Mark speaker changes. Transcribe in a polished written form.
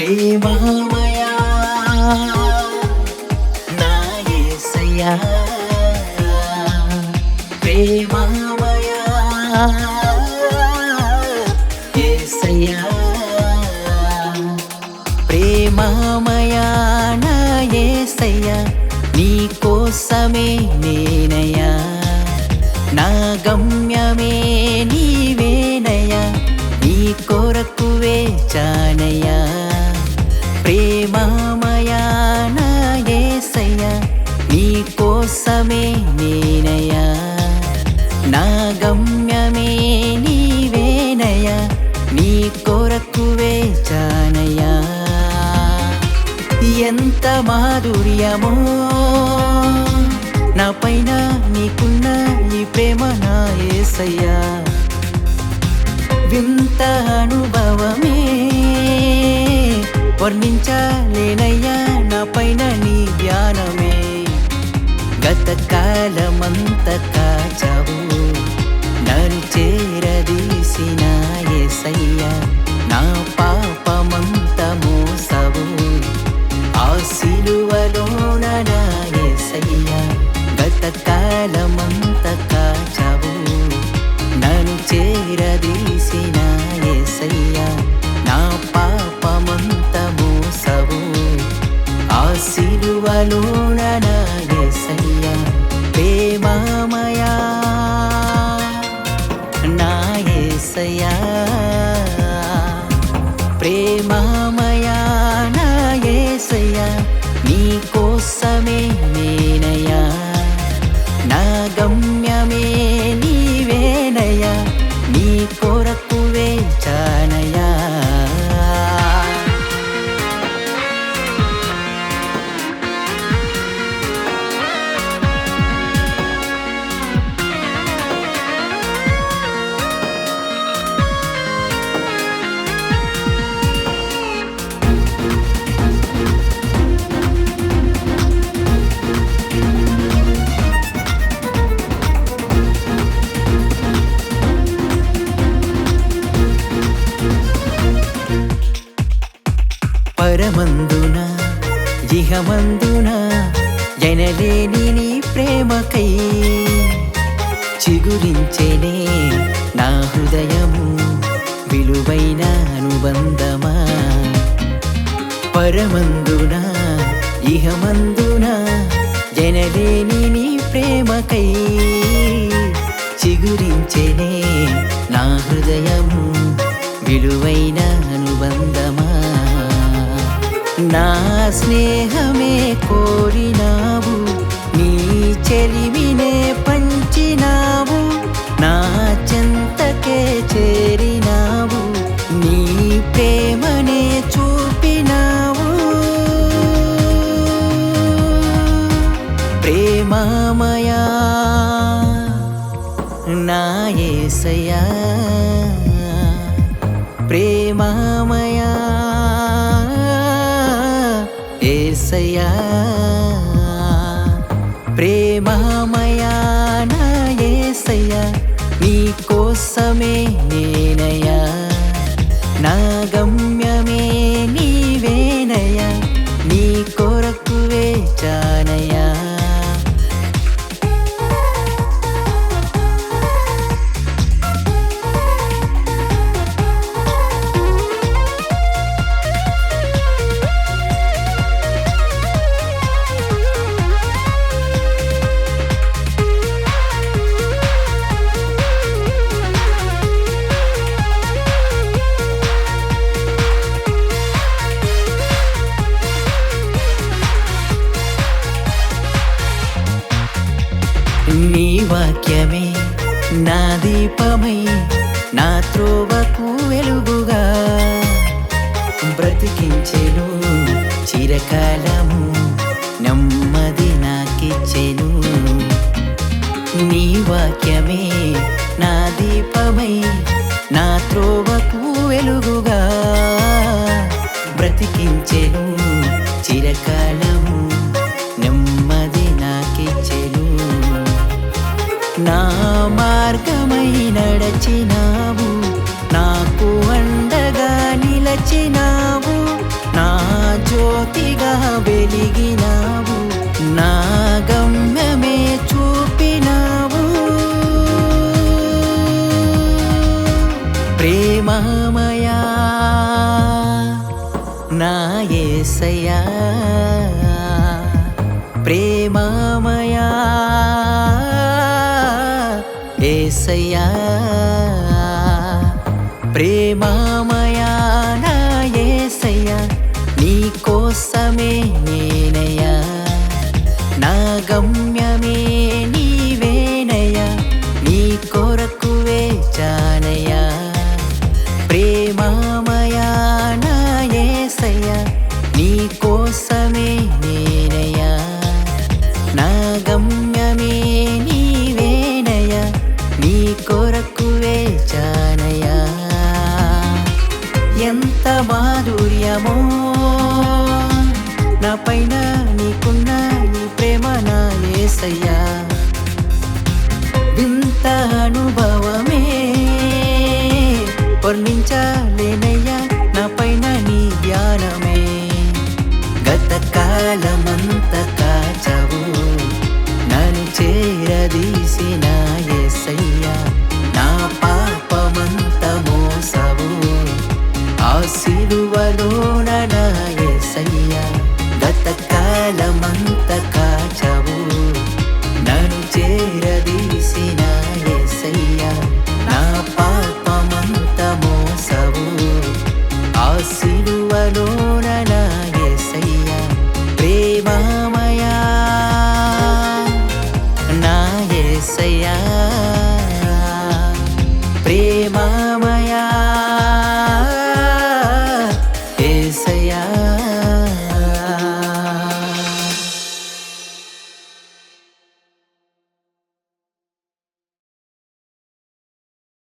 Speaker 1: ప్రేమమయా నా యేసయ్యా ప్రేమమయా యేసయ్యా ప్రేమమయా నా యేసయ్యా నీ కోసమే నేనయ్యా నా గమ్యమే నీవేనయ్యా నీ కొరకు వేచానయ్యా ప్రేమమయా నా యేసయ్యా నీ కోసమే నేనయ్యా నా గమ్యమే నీవేనయ్యా నీ కొరకు వేచానయ్యా ఎంత మాధుర్యమో నా పైన నీకున్న ఈ ప్రేమ నా యేసయ్యా వింత అనుభవమే వర్ణించలేనయ్యా నా పైన నీ ధ్యానమే గత కాలమంత కాచావు నన్ను చేరదీసిన యేసయ్యా నా పాపమంత మోసవు ఆ సిలువలోన నా యేసయ్యా గత కాలమంత కాచావు నన్ను చేరదీసిన యేసయ్యా నా పాపమంత మోసవు ఆ సిలువలోన నా యేసయ్యా ప్రేమమయా నా యేసయ్యా ప్రేమమయా నా యేసయ్యా నీ కోసమే నేనయ్యా నా గమ్యమే నీవేనయ్యా నీ కొరకు వేచానయ్యా పరమందున ఇహమందున ఎనలేని నీ ప్రేమకై చిగురించేనే నా హృదయము విలువైన అనుబంధమా పరమందున ఇహమందున ఎనలేని నీ ప్రేమకై చిగురించేనే నా హృదయము విలువైన అనుబంధమా నా స్నేహమే కోరినావు నీ చెలిమినే పంచినావు నా చెంతకే చేరినావు నీ ప్రేమనే చూపినావు ప్రేమమయా నా యేసయ్యా ప్రేమమయా యేసయ్యా ప్రేమమయా నా యేసయ్యా నీ కోసమే నేనయ్యా నా గమ్యమే నీవేనయ్యా నీ కొరకు వేచానయ్యా నీ వాక్యమే నా దీపమై నా త్రోవకు వెలుగుగా బ్రతికించెను చిరకాలము నెమ్మది నాకిచ్చెను నీ వాక్యమే నా దీపమై నా త్రోవకు వెలుగుగా బ్రతికించెను చిరకాలము నెమ్మది నాకిచ్చెను నా మార్గమై నడచినావు నాకు అండగా నిలచినావు నా జ్యోతిగా వెలిగినావు, నా గమ్యమే చూపినావు. ప్రేమమయా నా యేసయ్యా, ప్రేమమయా యేసయ్యా, ప్రేమమయా నా యేసయ్యా, నీ కోసమే నేనయ్యా, నా గమ్యమే నీవేనయ్యా, నీ కొరకు వేచానయ్యా. ప్రేమమయా నా యేసయ్యా, నీ కోసమే నేనయ్యా, నా గమ్యమే నీవేనయ్యా, నీ కొరకు వేచానయ్యా. ఎంత మాధుర్యమో నా పైన నీకున్న నీ ప్రేమ నా యేసయ్యా, వింత అనుభవమే వర్ణించలేనయ్యా, నా పైన నీ ధ్యానమే. గత కాలమంత కాచవు, నన్ను చేరదీసిన యేసయ్యా, నా పాపమంత మోసవు ఆ సిలువలోన నా యేసయ్యా. గత కాలమంత